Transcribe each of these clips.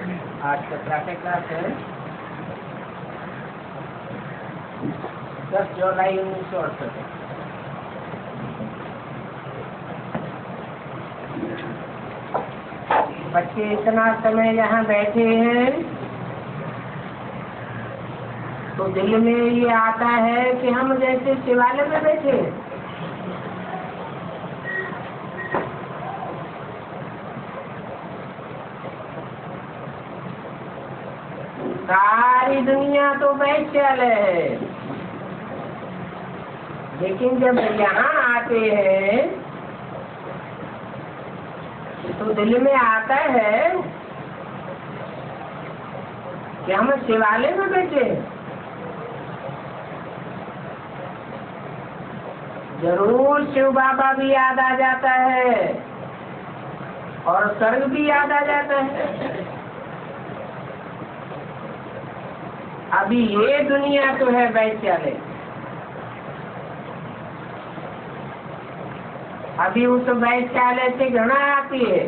आज कक्षा के क्लास है 10 जुलाई 1968। बच्चे इतना समय यहाँ बैठे हैं तो दिल में ये आता है कि हम जैसे शिवालय में बैठे हैं। सारी दुनिया तो वैश्यालय है, लेकिन जब यहाँ आते हैं तो दिल में आता है कि हम शिवालय में बैठे हैं। जरूर शिव बाबा भी याद आ जाता है और स्वर्ग भी याद आ जाता है। अभी ये दुनिया तो है वैश्यालय, अभी उस वैश्यालय से घृणा आती है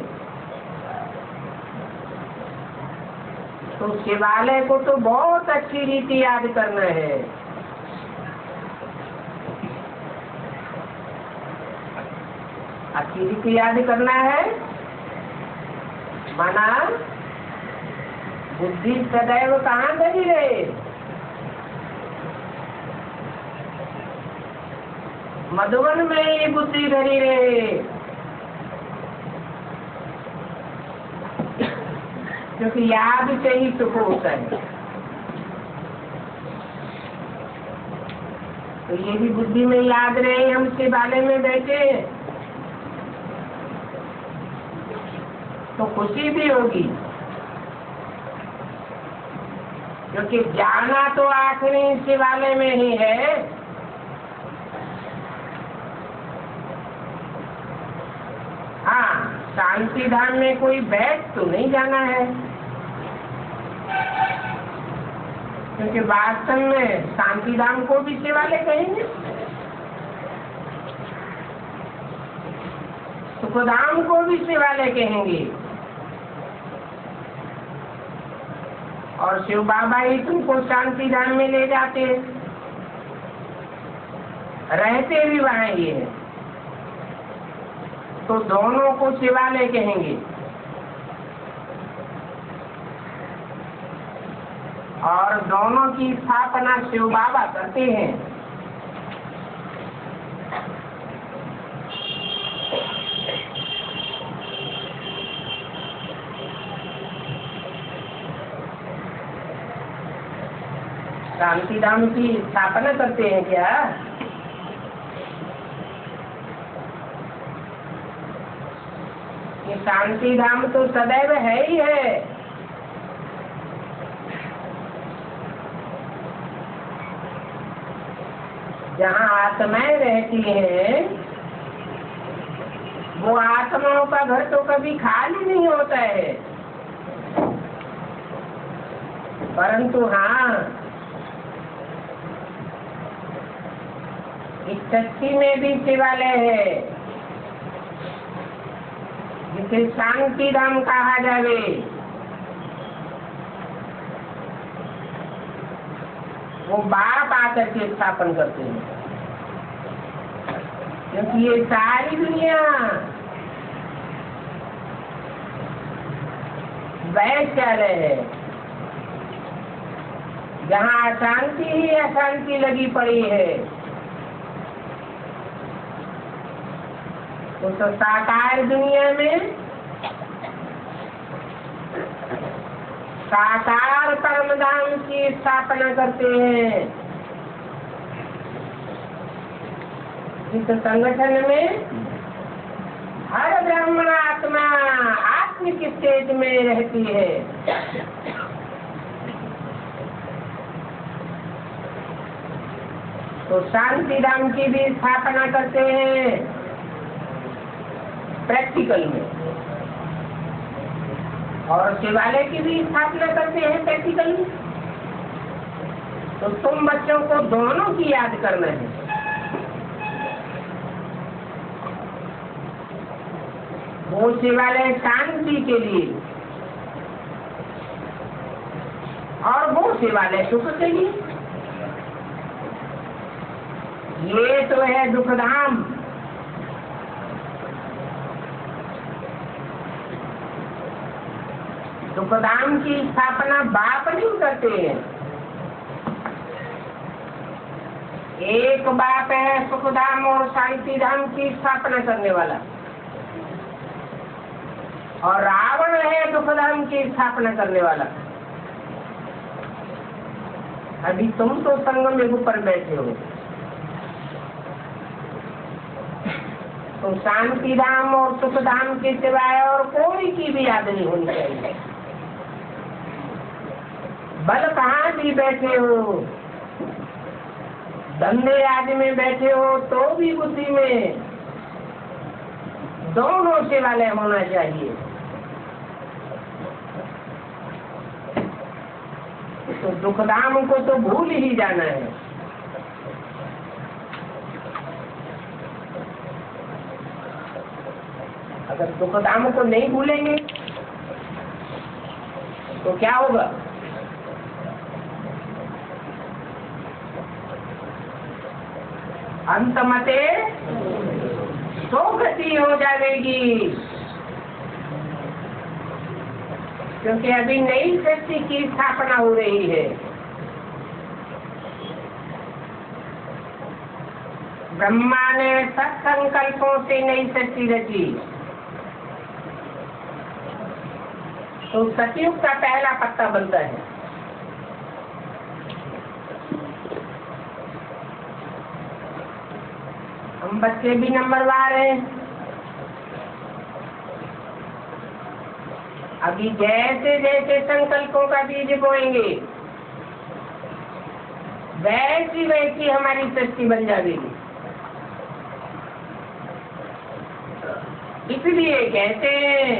तो शिवालय को तो बहुत अच्छी रीति याद करना है। अच्छी रीति याद करना है माना बुद्धि सदैव कहाँ धरी रहे, मधुवन में ही बुद्धि धरी रहे, क्योंकि याद से ही सुख होता है। तो ये भी बुद्धि में याद रहे हम शिवालय में बैठे तो खुशी भी होगी, क्योंकि जाना तो आखिरी शिवालय में ही है। हाँ, शांति धाम में कोई बैठ तो नहीं जाना है, क्योंकि वास्तव में शांति धाम को भी शिवालय कहेंगे, सुखधाम को भी शिवालय कहेंगे। और शिव बाबा ही तुमको शांति धाम में ले जाते हैं, रहते भी वहाँ ही है, तो दोनों को शिवालय कहेंगे। और दोनों की स्थापना शिव बाबा करते हैं। शांति धाम की स्थापना करते हैं क्या? ये शांति धाम तो सदैव है ही है। जहाँ आत्माएं रहती हैं वो आत्माओं का घर तो कभी खाली नहीं होता है, परंतु हाँ, इस शक्ति में भी शिवालय है जिसे शांति धाम कहा जावे। वो बाप आकर के स्थापन करते हैं, क्योंकि ये सारी दुनिया वैश्यालय है, जहाँ अशांति ही अशांति लगी पड़ी है। तो साकार दुनिया में साकार परमधाम की स्थापना करते हैं। इस संगठन में हर ब्राह्मण आत्मा आत्मिक स्टेज में रहती है। तो शांति धाम की भी स्थापना करते हैं प्रैक्टिकल में, और शिवालय की भी स्थापना करते हैं प्रैक्टिकल में। तो तुम बच्चों को दोनों की याद करना है। वो शिवालय शांति के लिए और वो से वाले सुख के लिए। ये तो है दुखधाम। दुखधाम की स्थापना बाप नहीं करते हैं। एक बाप है सुखधाम और शांति धाम की स्थापना करने वाला, और रावण है दुखधाम की स्थापना करने वाला। अभी तुम तो संगम युग पर बैठे हो, तो शांति धाम और सुख धाम के सिवाय और कोई की भी याद नहीं होनी चाहिए। बल कहाँ भी बैठे हो, धंधे आदि में बैठे हो, तो भी बुद्धि में दोनों शिवालय होना चाहिए। तो दुखधाम को तो भूल ही जाना है। अगर दुखधाम को नहीं भूलेंगे तो क्या होगा? अंत मते सोगति हो जाएगी, क्योंकि अभी नई सृष्टि की स्थापना हो रही है। ब्रह्मा ने सत्संकल्पों से नई सृष्टि रची, तो सतयुग का पहला पत्ता बनता है। हम बच्चे भी नंबरवार हैं। अभी जैसे जैसे संकल्पों का बीज बोएंगे, वैसी वैसी हमारी सृष्टि बन जाएगी। इसलिए कहते हैं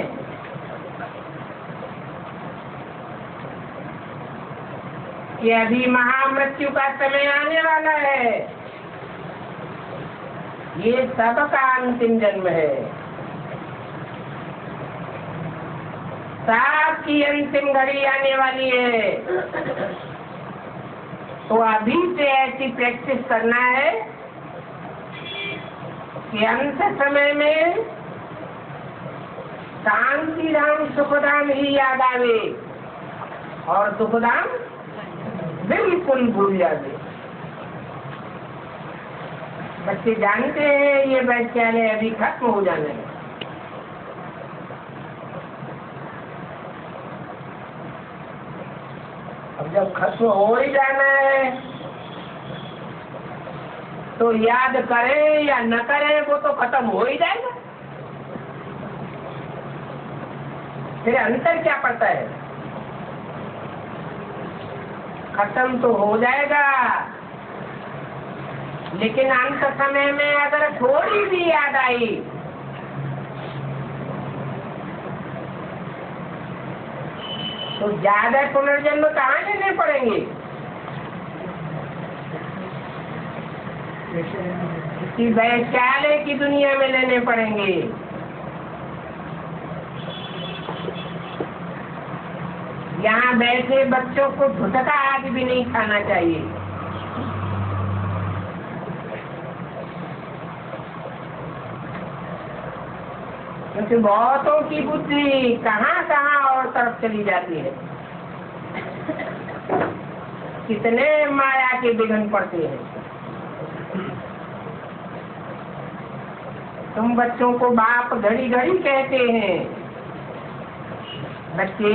कि अभी महामृत्यु का समय आने वाला है। ये सबका अंतिम जन्म है, सबकी अंतिम घड़ी आने वाली है। तो अभी से ऐसी प्रैक्टिस करना है कि अंत समय में शांति धाम सुखधाम ही याद आवे और दुखधाम बिल्कुल भूल जावे। बच्चे जानते हैं ये वैद्यालय अभी खत्म हो जाना है। अब जब खत्म हो ही जाना है तो याद करें या न करें वो तो खत्म हो ही जाएगा। फिर अंतर क्या पड़ता है? खत्म तो हो जाएगा, लेकिन अंत समय में अगर थोड़ी भी याद आई तो ज्यादा पुनर्जन्म कहाँ लेने पड़ेंगे? इसी वैश्यालय की दुनिया में लेने पड़ेंगे। यहाँ बैठे बच्चों को झुटका आदि भी नहीं खाना चाहिए। क्योंकि बहुतों की बुद्धि कहाँ कहाँ और तरफ चली जाती है। कितने माया के विघ्न पड़ते हैं। तुम बच्चों को बाप घड़ी घड़ी कहते हैं, बच्चे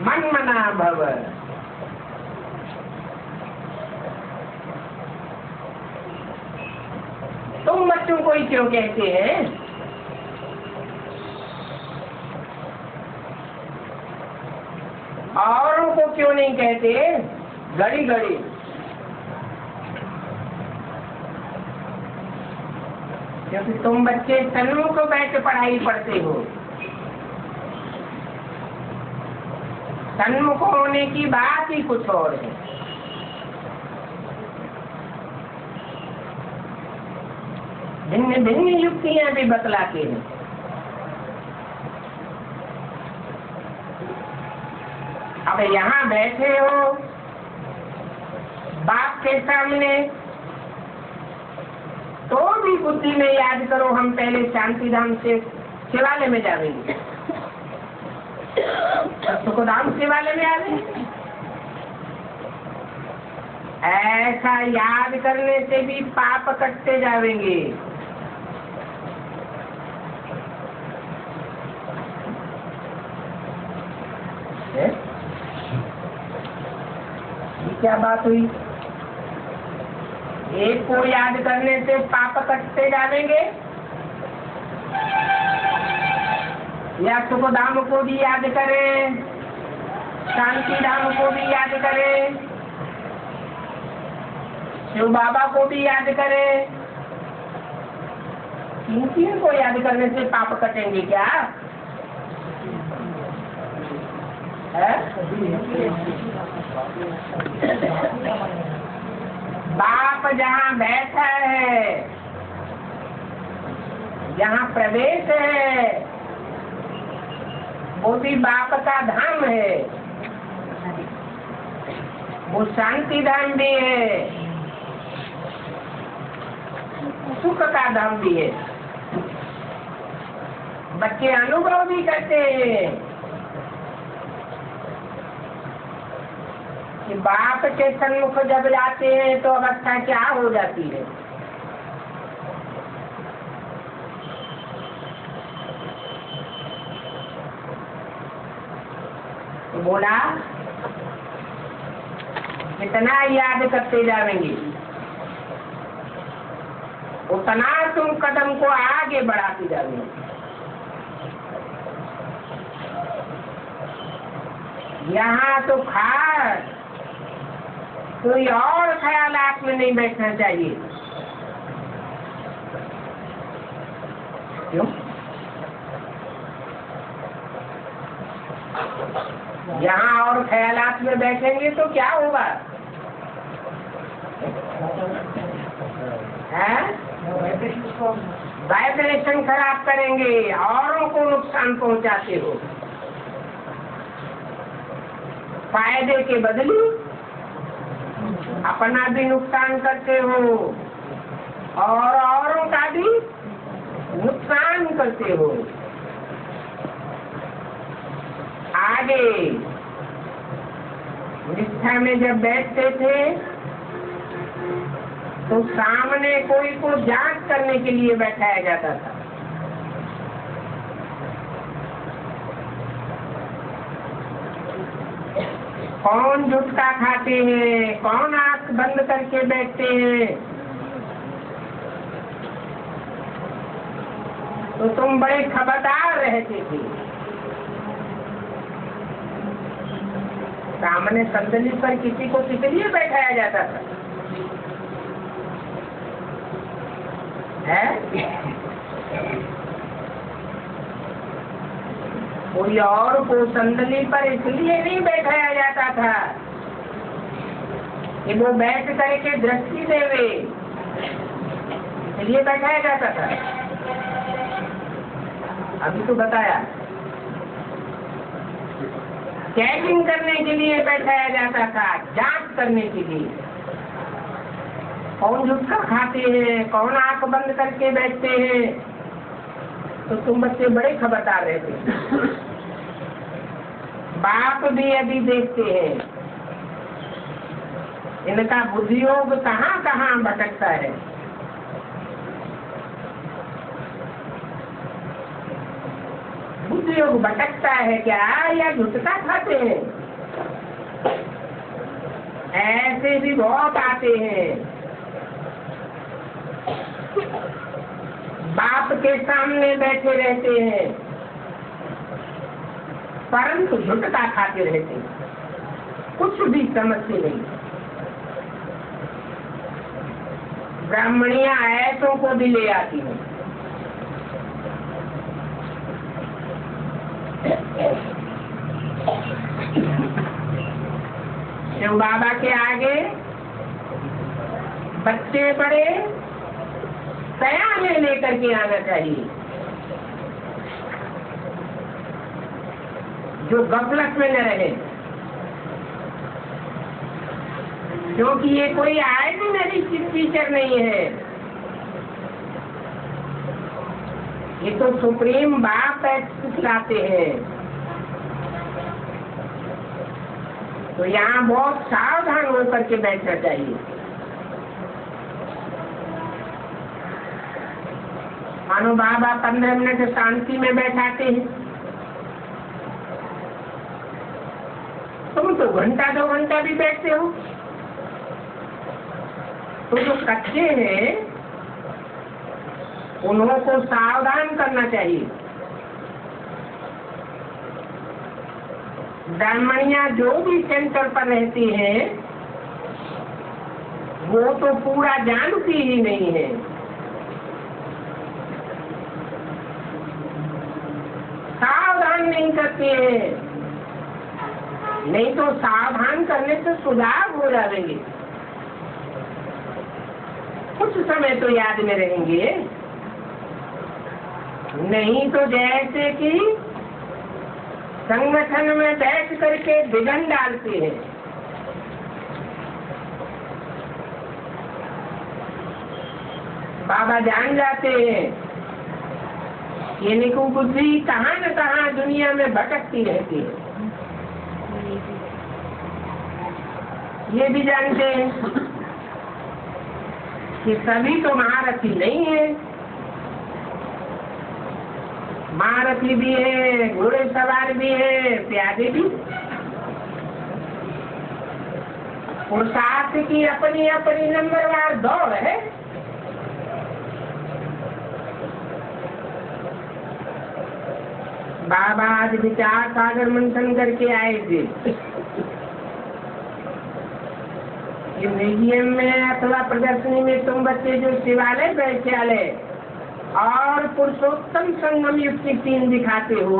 मन मना भव। तुम बच्चों को ही क्यों कहते हैं? औरों को क्यों नहीं कहते घड़ी घड़ी? क्योंकि तुम बच्चे सन्मुख बैठ के पढ़ाई पढ़ते हो। सन्मुख होने की बात ही कुछ और है। भिन्न भिन्न युक्तियां भी बतलाते हैं। अब यहाँ बैठे हो बाप के सामने, तो भी बुद्धि में याद करो हम पहले शांतिधाम से शिवालय में जाएंगे, सुखधाम शिवालय में आवेंगे। ऐसा याद करने से भी पाप कटते जाएंगे। क्या बात हुई? एक को याद करने से पाप कटते जाएंगे, या सुखधाम को भी याद करें, शांतिधाम को भी याद करें, शिव बाबा को भी याद करें, तीन को याद करने से पाप कटेंगे क्या? है? बाप जहाँ बैठा है, जहाँ प्रवेश है, वो भी बाप का धाम है, वो शांति धाम भी है, सुख का धाम भी है। बच्चे अनुभव भी करते हैं कि बाप के सन्मुख जब जाते हैं तो अवस्था क्या हो जाती है। तो बोला जितना याद करते जाएंगे उतना तुम कदम को आगे बढ़ाते जाओगे। यहाँ तो खास कोई और ख्यालात में नहीं बैठना चाहिए। क्यों? यहाँ और ख्यालात में बैठेंगे तो क्या होगा? वाइब्रेशन खराब करेंगे, औरों को नुकसान पहुंचाते हो। फायदे के बदले अपना भी नुकसान करते हो और औरों का भी नुकसान करते हो। आगे निष्ठा में जब बैठते थे तो सामने कोई को जांच करने के लिए बैठाया जाता था। कौन गुटखा खाते हैं, कौन आंख बंद करके बैठते हैं, तो तुम बड़े खबरदार रहते थे। सामने संदली पर किसी को किस लिए बैठाया जाता था? है? कोई और को संदली पर इसलिए नहीं बैठाया जाता था कि वो बैठ करके दृष्टि देवे, इसलिए बैठाया जाता था। अभी तो बताया चेकिंग करने के लिए बैठाया जाता था, जांच करने के लिए। कौन गुटखा खाते हैं, कौन आंख बंद करके बैठते हैं, तो तुम बच्चे बड़े खबरदार रहते। बाप भी अभी देखते हैं इनका बुद्धियोग कहाँ कहाँ भटकता है। बुद्धियोग भटकता है क्या, या गुटखा खाते हैं? ऐसे भी बहुत आते हैं, बाप के सामने बैठे रहते हैं परंतु झुटका खाते रहते हैं, कुछ भी समझते नहीं। ब्राह्मणियां ऐसों को भी ले आती हैं। शिव बाबा के आगे बच्चे बड़े सयाने लेकर के आना चाहिए, जो गफलत में न रहे। क्योंकि ये कोई ऑर्डिनरी टीचर नहीं है, ये तो सुप्रीम बाप सिखाते हैं। तो यहाँ बहुत सावधान होकर के बैठना चाहिए। मानो बाबा 15 मिनट शांति में बैठाते हैं, तुम तो घंटा 2 घंटा भी बैठते हो। तो जो कच्चे हैं उनको सावधान करना चाहिए। ब्राह्मणियां जो भी सेंटर पर रहती हैं वो तो पूरा जानती ही नहीं है। सावधान नहीं करती है, नहीं तो सावधान करने से सुधार हो जाएंगे, कुछ समय तो याद में रहेंगे। नहीं तो जैसे कि संगठन में बैठ करके विघन डालते हैं। बाबा जान जाते हैं ये निकु बुद्धि कहाँ न कहाँ दुनिया में भटकती रहती है। ये भी जानते हैं कि सभी तो महारथी नहीं है, महारथी भी है, घोड़े सवार भी है, प्यादे भी। पुरुषार्थ की अपनी अपनी नंबरवार दौड़ है। बाबा आज विचार सागर मंथन करके आए थे। म्यूजियम में अथवा प्रदर्शनी में तुम बच्चे जो शिवालय वैश्यालय और पुरुषोत्तम संगम युक्त की 3 दिखाते हो,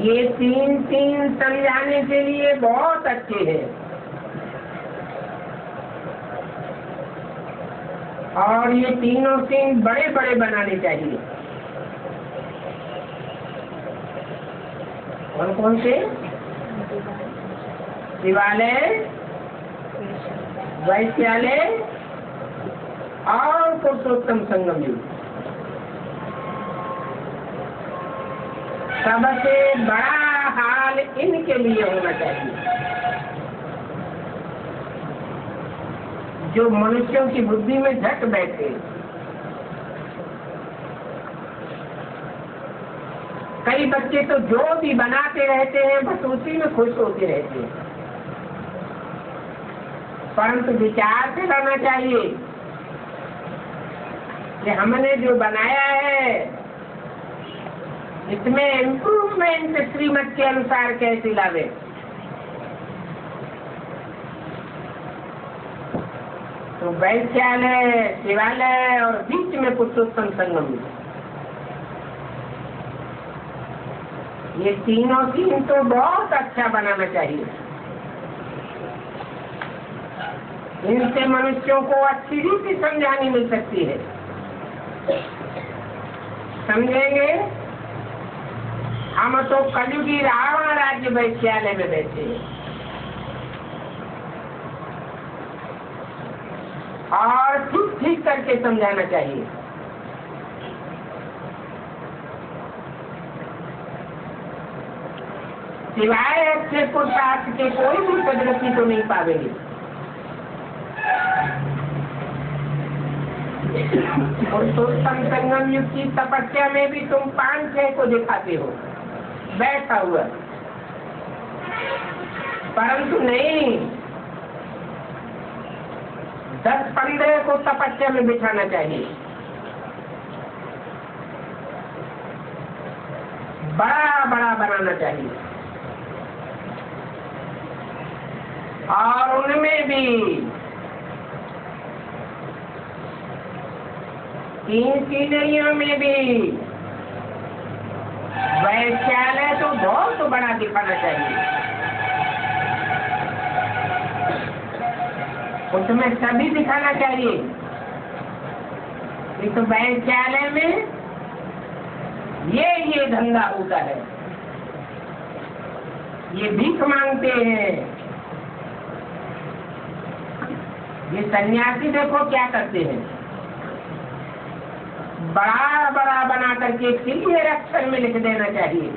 ये 3 समझाने के लिए बहुत अच्छे हैं। और ये तीनों सीन बड़े बड़े बनाने चाहिए। कौन कौन से? शिवालय, वैश्यालय और पुरुषोत्तम संगम युग। सबसे बड़ा हाल इनके लिए होना चाहिए। जो मनुष्यों की बुद्धि में झट बैठे। कई बच्चे तो जो भी बनाते रहते हैं बस उसी में खुश होते रहते हैं, परंतु विचार से लाना चाहिए कि हमने जो बनाया है इसमें इम्प्रूवमेंट श्रीमत के अनुसार कैसे लावे। तो वैश्यालय, शिवालय और बीच में पुरुषोत्तम संगम, ये तीनों सीन तो बहुत अच्छा बनाना चाहिए। इनसे मनुष्यों को अच्छी रीति समझानी मिल सकती है। समझेंगे? हम तो कलयुगी रावण राज्य वैश्यालय में बैठे हैं और ठीक ठीक करके समझाना चाहिए। सिवाय अच्छे पुरुषार्थ के कोई भी प्रगति तो नहीं पावेंगे। पुरुषोत्तम संगम युग की तपस्या में भी तुम 5-6 को दिखाते हो बैठा हुआ, परंतु नहीं 10-15 को तपस्या में बिठाना चाहिए। बड़ा बड़ा बनाना चाहिए और उनमें भी 3 सीनरियों में भी वैश्यालय तो बहुत बड़ा दिखाना चाहिए। उसमें सभी दिखाना चाहिए। ये तो वैश्यालय में ये धंधा होता है। ये भीख मांगते हैं। ये सन्यासी देखो क्या करते हैं, बड़ा बड़ा बना करके क्लियर अक्षर में लिख देना चाहिए।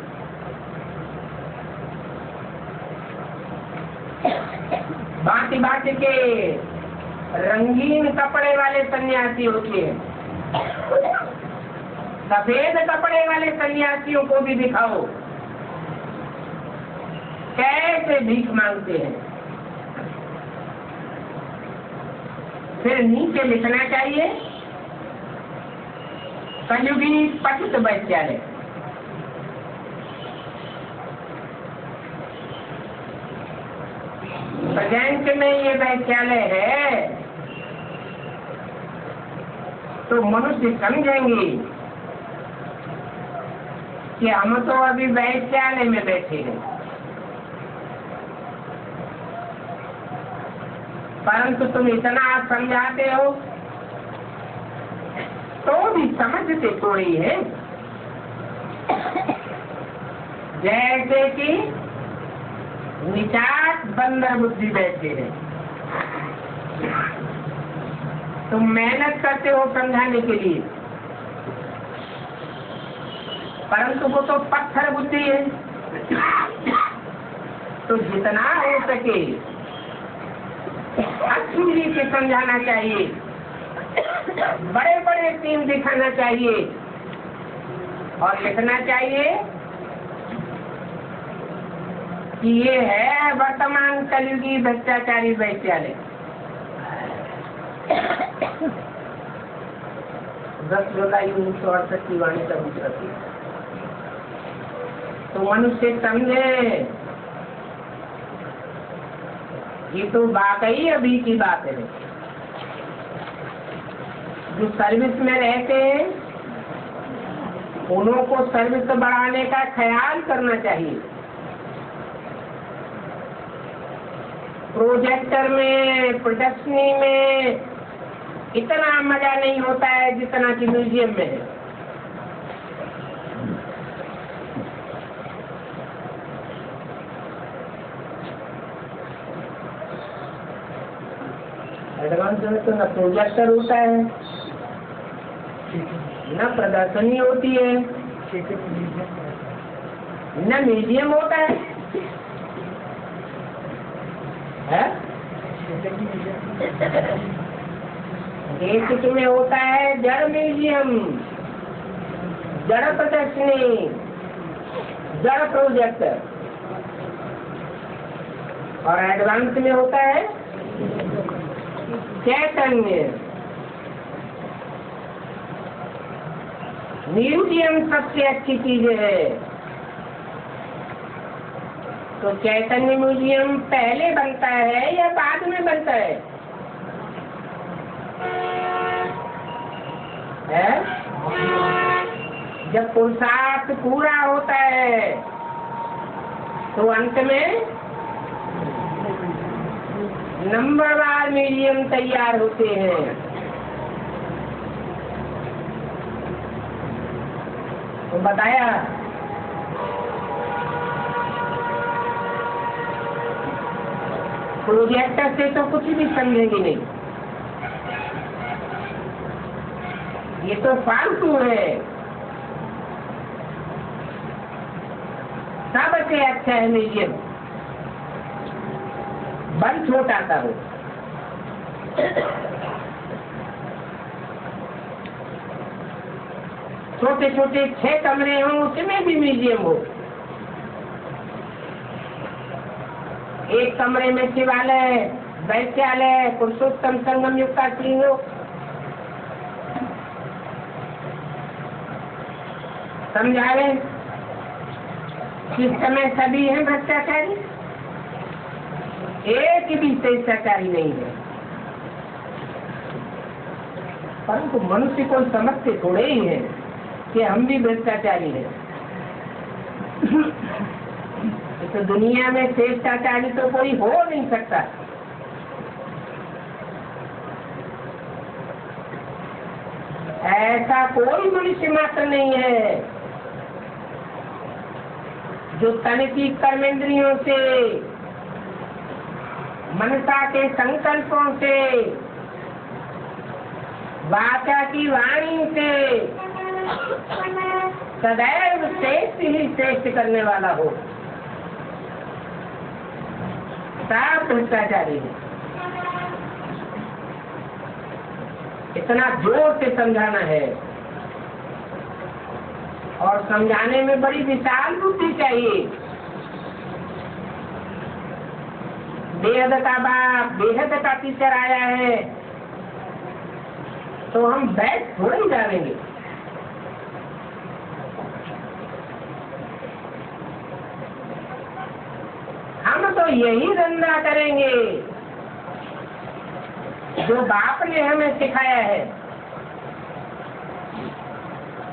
भांति भांति के रंगीन कपड़े वाले सन्यासी होते हैं। सफेद कपड़े वाले सन्यासियों को भी दिखाओ कैसे भीख मांगते हैं। फिर नीचे लिखना चाहिए कलयुगी पतित वैश्यालय। प्रेजेंट में ये वैश्यालय है तो मनुष्य समझेंगे कि हम तो अभी वैश्यालय में बैठे हैं, परंतु तुम इतना समझाते हो तो भी समझते थोड़ी है। जैसे कि निचाट बंदर बुद्धि बैठे हैं, तुम मेहनत करते हो समझाने के लिए, परंतु वो तो पत्थर बुद्धि है। तो जितना हो सके अच्छी रीति से समझाना चाहिए, बड़े बड़े सीन दिखाना चाहिए और लिखना चाहिए कि ये है वर्तमान कलयुगी भ्रष्टाचारी वैश्यालय। 10 जुलाई 1968 की वाणी का उत्पत्ति। तो मनुष्य समझे ये तो वाकई अभी की बात है। जो सर्विस में रहते हैं उन्हों को सर्विस बढ़ाने का ख्याल करना चाहिए। प्रोजेक्टर में, प्रदर्शनी में इतना मजा नहीं होता है जितना कि म्यूजियम में है। एडवांस में तो न प्रोजेक्टर होता है न प्रदर्शनी होती है न म्यूजियम होता है। देश में होता है जड़ म्यूजियम, जड़ प्रदर्शनी, जड़ प्रोजेक्टर, और एडवांस में होता है चैतन्य। म्यूजियम सबसे अच्छी चीज है। तो चैतन्य म्यूजियम पहले बनता है या बाद में बनता है? जब पुरुषार्थ पूरा होता है तो अंत में नंबरवार म्यूजियम तैयार होते हैं। तो बताया प्रोजेक्टर से तो कुछ भी समझेंगे नहीं, ये तो फालतू है। सबसे अच्छा है म्यूजियम, बल छोटा सा हो। छोटे छोटे 6 कमरे हों उसमें भी म्यूजियम हो। एक कमरे में शिवालय, वैश्यालय, पुरुषोत्तम संगम युग का सीन हो। समझावे किस समय सभी हैं भ्रष्टाचारी, एक भी भ्रष्टाचारी नहीं है। परंतु मनुष्य को समझते थोड़े ही है कि हम भी भ्रष्टाचारी हैं। तो दुनिया में भ्रष्टाचारी तो कोई हो नहीं सकता। ऐसा कोई मनुष्य मात्र नहीं है जो तन की कर्मेंद्रियों से, मनसा के संकल्पों से, वाचा की वाणी से सदैव श्रेष्ठ ही श्रेष्ठ करने वाला हो, सब भ्रष्टाचारी है। इतना जोर से समझाना है, और समझाने में बड़ी विशाल बुद्धि चाहिए। बेहद का बाप बेहद का टीचर आया है तो हम बैठ थोड़े ही जाएंगे। हम तो यही धंधा करेंगे जो बाप ने हमें सिखाया है।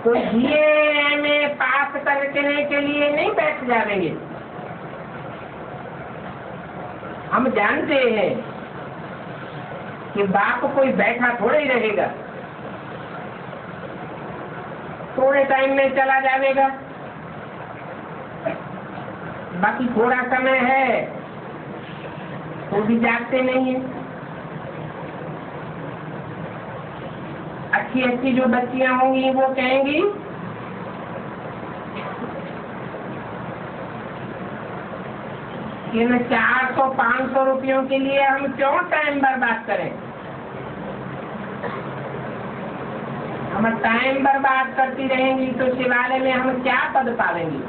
तो बीए में पास करने के लिए नहीं बैठ जाएंगे। हम जानते हैं कि बाप कोई बैठा थोड़ा ही रहेगा, थोड़े टाइम में चला जाएगा, बाकी थोड़ा समय है तो भी जागते नहीं है। अच्छी अच्छी जो बच्चियां होंगी वो कहेंगी कि 400-500 रुपयों के लिए हम क्यों टाइम बर्बाद करें। हम टाइम बर्बाद करती रहेंगी तो शिवालय में हम क्या पद पाएंगे।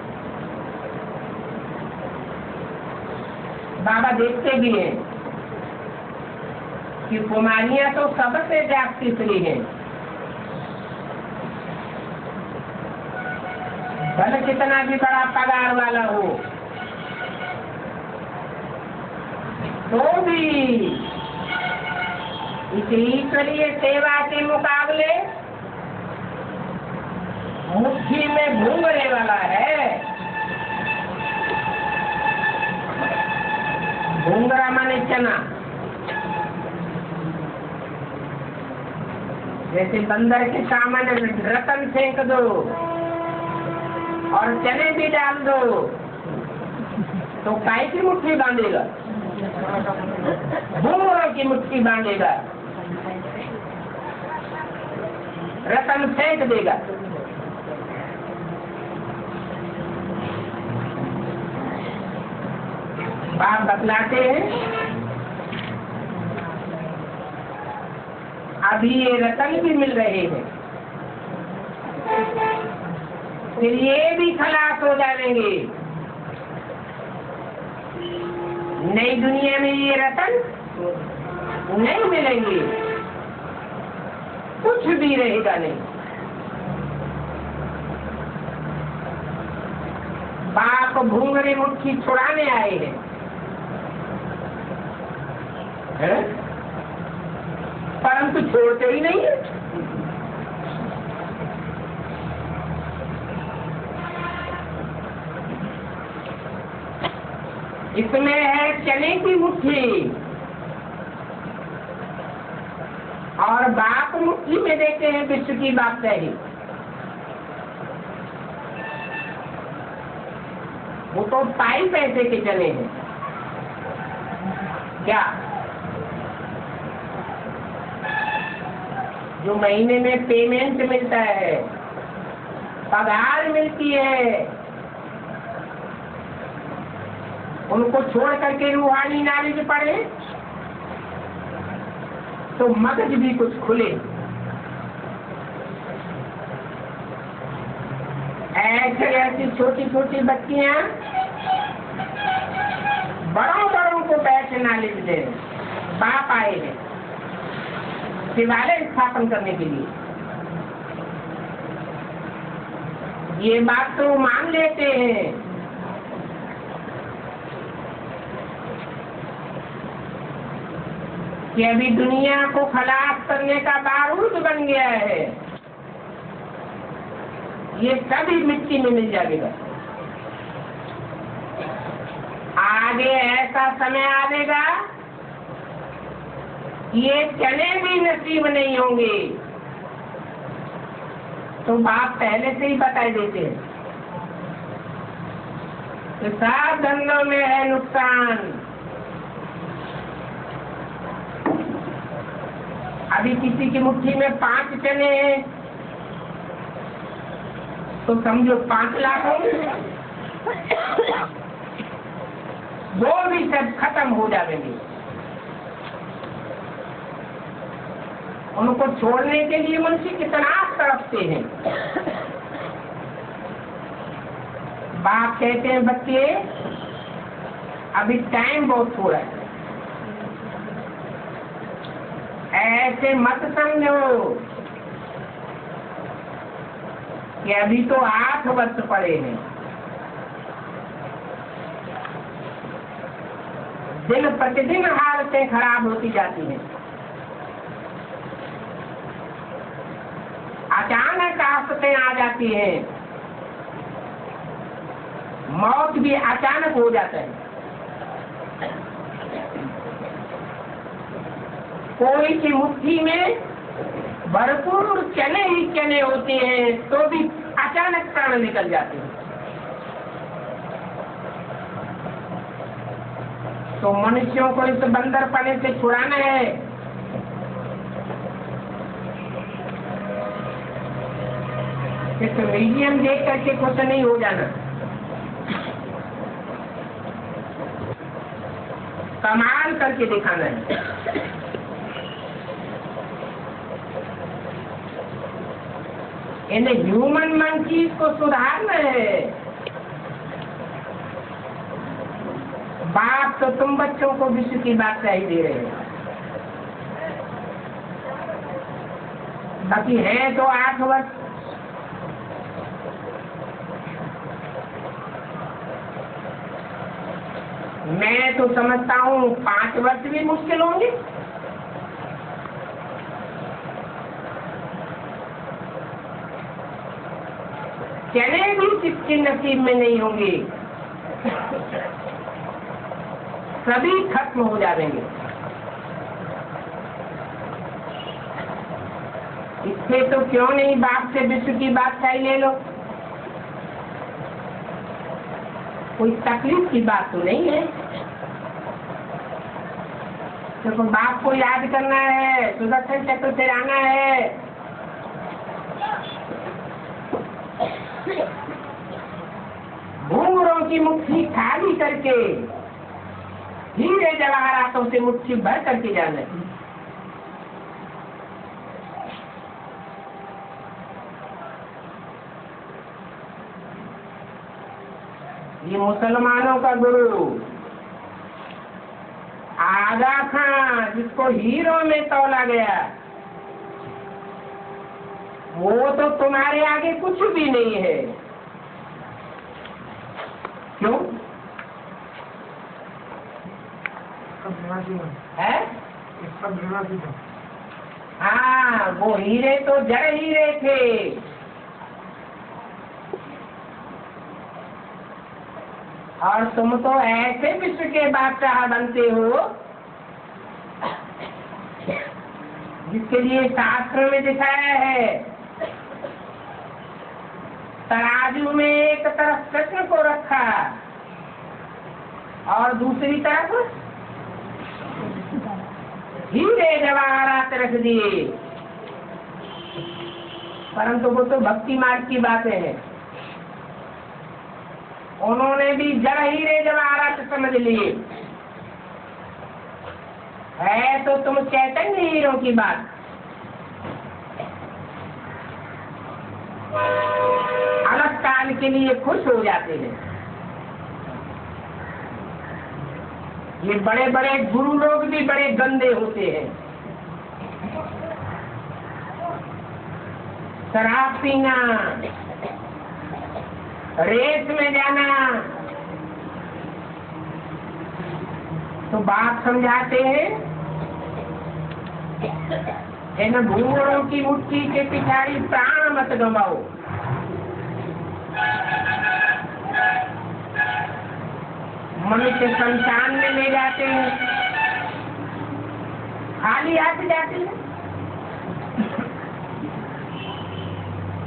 बाबा देखते भी हैं कि कुमारियां तो सबसे जागती स्त्री हैं, भले कितना भी बड़ा पगार वाला हो तो भी इस ईश्वरीय सेवा के मुकाबले मुट्ठी में घूंघने वाला है। घूंघरा माने चना, जैसे बंदर के सामने रतन फेंक दो और चने भी डाल दो तो काय की मुट्ठी बांधेगा, घूंघरों की मुट्ठी बांधेगा, रतन फेंक देगा। बाप बतलाते हैं अभी ये रतन भी मिल रहे हैं, फिर ये भी खलास हो जाएंगे। नई दुनिया में ये रतन नहीं मिलेंगे, कुछ भी रहेगा नहीं। बाप घूंघरी मुट्ठी छुड़ाने आए हैं, परंतु छोड़ते ही नहीं है। इसमें है चने की मुट्ठी और बाप मुट्ठी में देते हैं विश्व की बादशाही। वो तो पाई पैसे के चने हैं क्या, जो महीने में पेमेंट मिलता है, पगार मिलती है, उनको छोड़ करके रूहानी नॉलेज पढ़े तो मगज भी कुछ खुले। ऐसे ऐसी छोटी छोटी बच्चियां बड़ों बड़ों को बैठ नॉलेज दे। बाप आए हैं शिवालय स्थापन करने के लिए, ये बात तो मान लेते हैं कि अभी दुनिया को खलास करने का बारूद बन गया है, ये सभी मिट्टी में मिल जाएगा। आगे ऐसा समय आएगा ये चने भी नसीब नहीं होंगे, तो बाप पहले से ही बता देते हैं तो सब धंधों में है नुकसान। अभी किसी की मुट्ठी में 5 चने हैं तो समझो 5 लाख होंगे, वो भी सब खत्म हो जाएंगे। उनको छोड़ने के लिए मनुष्य कितना तड़पते हैं। बाप कहते हैं बच्चे अभी टाइम बहुत थोड़ा है, ऐसे मत समझो कि अभी तो 8 वर्ष पड़े हैं। दिन प्रतिदिन हालतें खराब होती जाती हैं। अचानक आफतें आ जाती हैं, मौत भी अचानक हो जाता है। कोई की मुट्ठी में भरपूर चने ही चने होते हैं तो भी अचानक प्राण निकल जाते हैं। तो मनुष्यों को इस बंदरपने से छुड़ाना है। सिर्फ म्यूजियम देख करके कुछ नहीं हो जाना, कमाल करके दिखाना है। इन ह्यूमन मंकीज को सुधारना है। बाप तो तुम बच्चों को विश्व की बात ही दे रहे हैं, बाकी है तो 8 वर्ष। मैं तो समझता हूँ 5 वर्ष भी मुश्किल होंगे। चने भी किसके नसीब में नहीं होंगे, सभी खत्म हो जाएंगे। इससे तो क्यों नहीं बाप से विश्व की बादशाही ले लो। कोई तकलीफ की बात तो नहीं है। तो बाप को याद करना है, सुदर्शन चक्र से आना है। घूंघरों की मुट्ठी खाली करके हीरे जवाहरातों से मुट्ठी भर करके जाना है। ये मुसलमानों का गुरु आगा खां, जिसको हीरो में तौला गया, वो तो तुम्हारे आगे कुछ भी नहीं है। क्यों है? हाँ, वो हीरे तो जड़ हीरे थे। और तुम तो ऐसे विश्व के बादशाह बनते हो जिसके लिए शास्त्र में दिखाया है, तराजू में एक तरफ कृष्ण को रखा और दूसरी तरफ हीरे जवाहरात रख दिए। परंतु वो तो भक्ति मार्ग की बातें हैं। उन्होंने भी जड़ हीरे जवाहरात समझ लिए। है तो तुम चैतन्य हीरो की बात। अलग काल के लिए खुश हो जाते हैं। ये बड़े बड़े गुरु लोग भी बड़े गंदे होते हैं। शराब पीना, रेस में जाना, तो बात समझाते हैं इन घूंघरों की मुट्ठी के पिछाड़ी प्राण मत गवाओ। मनुष्य शमशान में ले जाते हैं, खाली हाथ जाते हैं।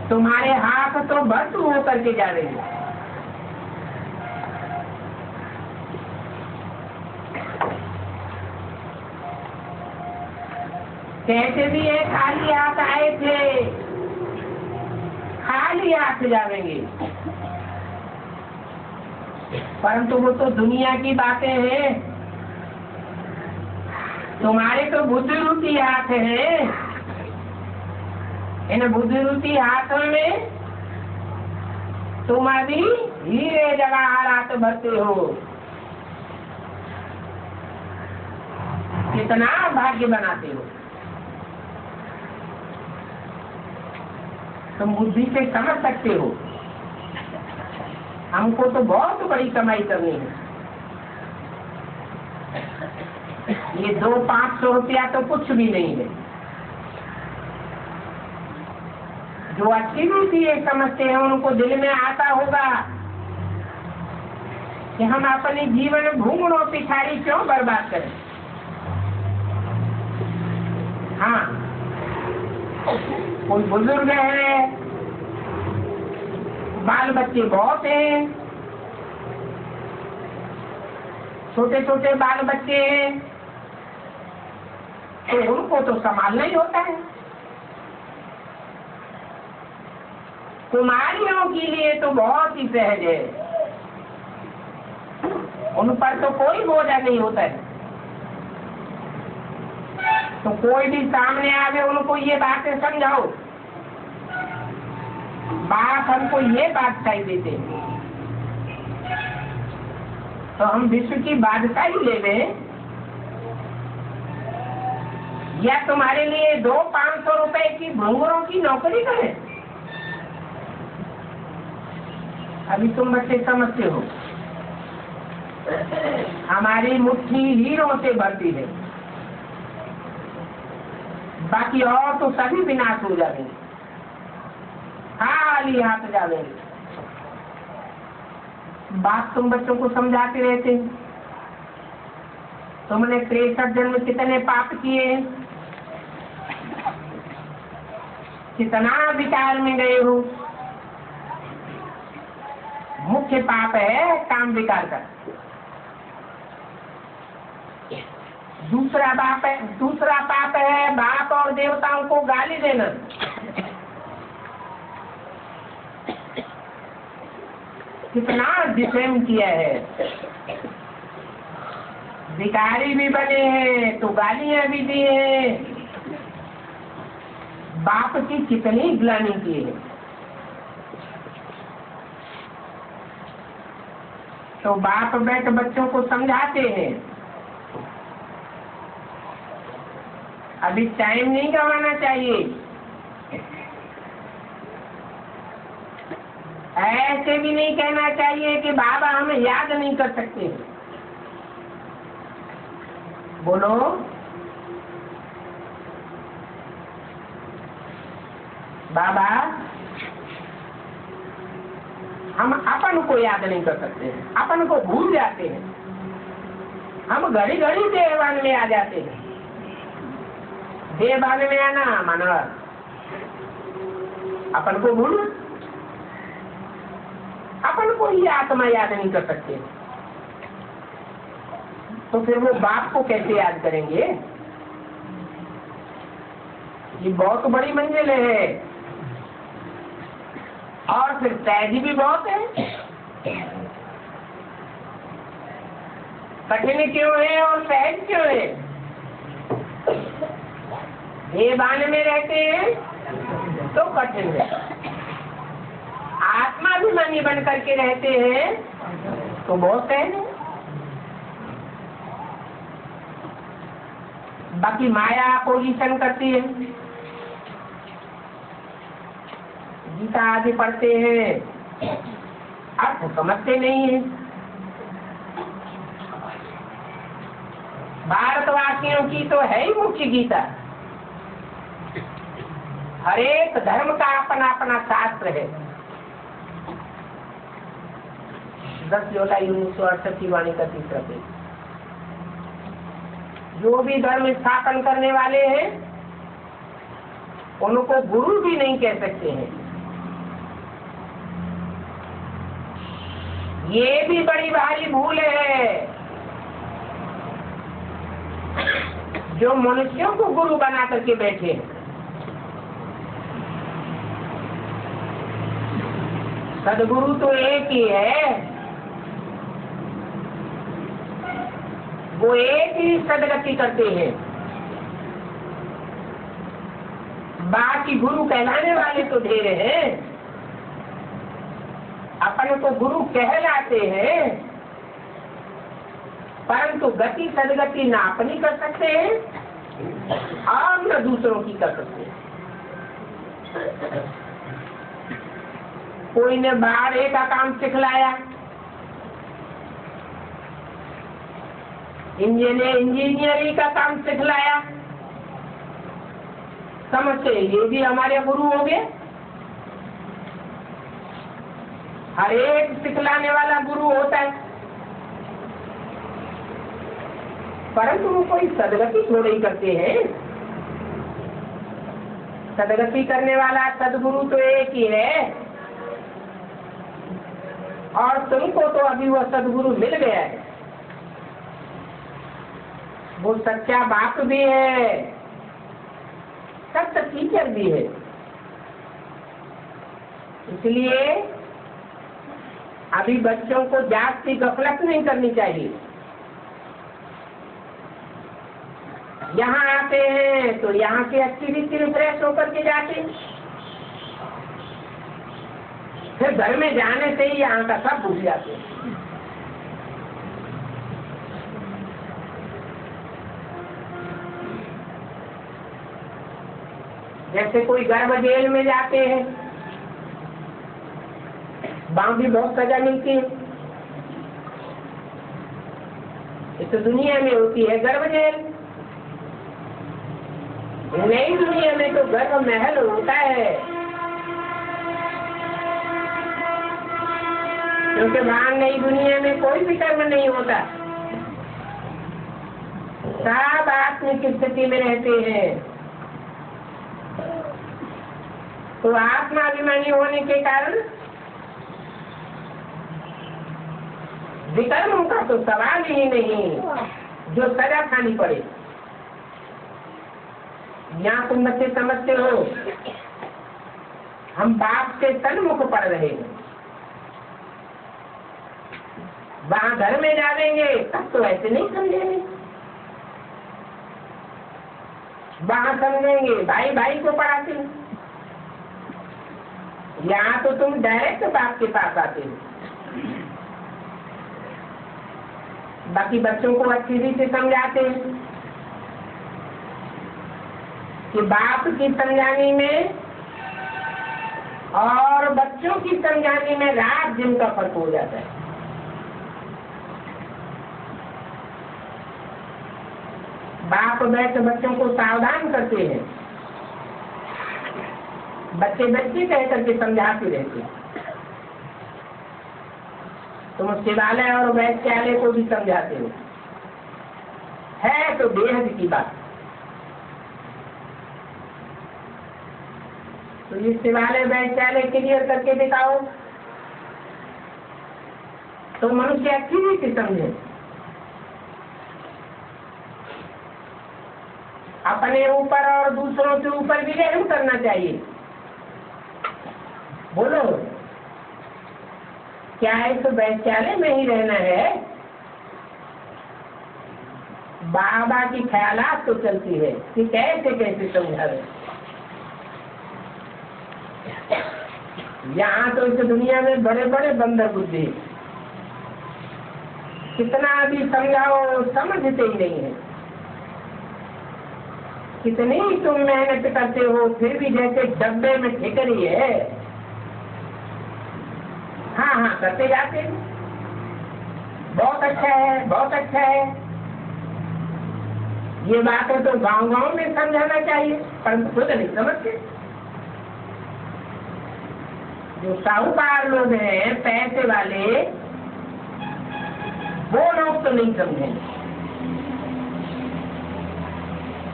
तुम्हारे हाथ तो भस्म होकर के जा रहे हैं। कैसे भी ये खाली हाथ आए थे, खाली हाथ जाएंगे। परंतु वो तो दुनिया की बातें हैं, तुम्हारे तो बुद्धि रूपी हाथ है। इन बुद्धि रूपी हाथों में तुम अभी हीरे जवाहरात भरते हो। कितना भाग्य बनाते हो। तुम बुद्धि से समझ सकते हो, हमको तो बहुत बड़ी कमाई करनी है। ये 200-500 रुपया तो कुछ भी नहीं है। जो अच्छी रूप ये समझते हैं उनको दिल में आता होगा कि हम अपने जीवन घूंघणों पिछाड़ी क्यों बर्बाद करें। हाँ, कोई बुजुर्ग है, बाल बच्चे बहुत हैं, छोटे छोटे बाल बच्चे हैं, तो उनको तो संभालना ही होता है। कुमारियों के लिए तो बहुत ही सहज है, उन पर तो कोई बोझा नहीं होता है। तो कोई भी सामने आवे उनको ये बातें समझाओ, बाप हमको ये बात कही देते तो हम विश्व की बादशाही ले लें, या तुम्हारे लिए 200-500 रुपए की भंगुरों की नौकरी करें। अभी तुम बच्चे समझते हो, हमारी मुट्ठी हीरों से भरती है, बाकी और तो सभी विनाश हो जाएंगे, खाली हाथ जाएंगे। बात तुम बच्चों को समझाते रहते, तुमने 63 जन्म कितने पाप किए, कितना विकार में गए हो। मुख्य पाप है काम विकार का। दूसरा पाप है बाप और देवताओं को गाली देना। कितना डिफेम किया है, भिखारी भी बने हैं तो गालियां भी दी हैं, बाप की कितनी ग्लानि की है। तो बाप बैठ बच्चों को समझाते हैं, अभी टाइम नहीं गंवाना चाहिए। ऐसे भी नहीं कहना चाहिए कि बाबा हमें याद नहीं कर सकते। बोलो, बाबा हम अपन को याद नहीं कर सकते, अपन को भूल जाते हैं, हम घड़ी घड़ी देवान में आ जाते हैं। देवान में आना माना अपन को भूल, अपन को ही आत्मा याद नहीं कर सकते, तो फिर वो बाप को कैसे याद करेंगे। ये बहुत बड़ी मंजिल है और फिर सहज भी बहुत है। कठिन क्यों है और सहज क्यों है। देवान में रहते हैं तो कठिन है, आत्माभिमानी बन करके रहते हैं तो बहुत सहज है। बाकी माया अपोजिशन करती है, गीता आदि पढ़ते हैं, अर्थ समझते नहीं है। भारतवासियों की तो है ही मुख्य गीता, हर एक धर्म का अपना अपना शास्त्र है। 10 जुलाई 1968 की वाणी का तीसरा पेज। जो भी धर्म स्थापन करने वाले हैं उनको गुरु भी नहीं कह सकते हैं। ये भी बड़ी भारी भूल है। जो मनुष्यों को गुरु बना करके बैठे हैं। सदगुरु तो एक ही है, वो एक ही सदगति करते हैं। बाकी गुरु कहलाने वाले तो ढेर हैं, अपन को गुरु कहलाते हैं, परंतु गति सदगति ना अपनी कर सकते हैं और न दूसरों की कर सकते हैं। कोई ने बाड़े का काम सिखलाया, इंजीनियरिंग का काम सिखलाया, समझते ये भी हमारे गुरु हो गए। हर एक सिखलाने वाला गुरु होता है, परंतु वो कोई सदगति थोड़े ही करते हैं। सदगति करने वाला सदगुरु तो एक ही है, और तुमको तो अभी वो सदगुरु मिल गया है। वो सच्चा बाप भी है, सत्य टीचर भी है। इसलिए अभी बच्चों को जाति गफलत नहीं करनी चाहिए। यहाँ आते हैं तो यहाँ से अच्छी रीति रिफ्रेश होकर के जाते हैं, फिर घर में जाने से ही यहाँ का सब भूल जाते हैं। जैसे कोई गर्भ जेल में जाते हैं, वहां भी बहुत सजा मिलती है। इस दुनिया में होती है गर्भ जेल, नई दुनिया में तो गर्भ महल होता है, क्योंकि वहां नई दुनिया में कोई भी कर्म नहीं होता, सब आत्मिक स्थिति में रहते हैं। तो आत्माभिमानी होने के कारण विकर्मों का तो सवाल ही नहीं, जो सजा खानी पड़े। यहाँ तुम बच्चे समझते हो हम बाप से सन्मुख पढ़ रहे हैं, वहां घर में जाएंगे तब तो ऐसे नहीं समझेंगे। वहां समझेंगे भाई भाई को पढ़ाते हैं, यहाँ तो तुम डायरेक्ट बाप के पास आते हो। बाकी बच्चों को अच्छी रीति समझाते हैं कि बाप की समझाने में और बच्चों की समझाने में रात दिन का फर्क हो जाता है। बाप बैठ बच्चों को सावधान करते हैं, बच्चे बच्चे कह करके समझाते रहते हैं। तुम शिवालय और वैश्यालय को भी समझाते हो, है तो बेहद की बात। तो ये शिवालय वैश्यालय क्लियर करके दिखाओ तो मनुष्य अच्छी रीति समझे। अपने ऊपर और दूसरों के ऊपर भी रहम करना चाहिए। बोलो, क्या इस वैश्यालय में ही रहना है? बाबा की ख्यालात तो चलती है कि कैसे कैसे समझा रहे। यहाँ तो इस दुनिया में बड़े बड़े बंदर बुद्धि, कितना भी समझाओ समझते ही नहीं है। कितनी तुम मेहनत करते हो फिर भी जैसे डब्बे में ठिकरी है, हाँ हाँ करते जाते हैं, बहुत अच्छा है बहुत अच्छा है। ये बातें तो गांव गांव में समझाना चाहिए, परंतु खुद नहीं समझते। जो साहूकार लोग हैं, पैसे वाले, वो लोग तो नहीं समझेंगे,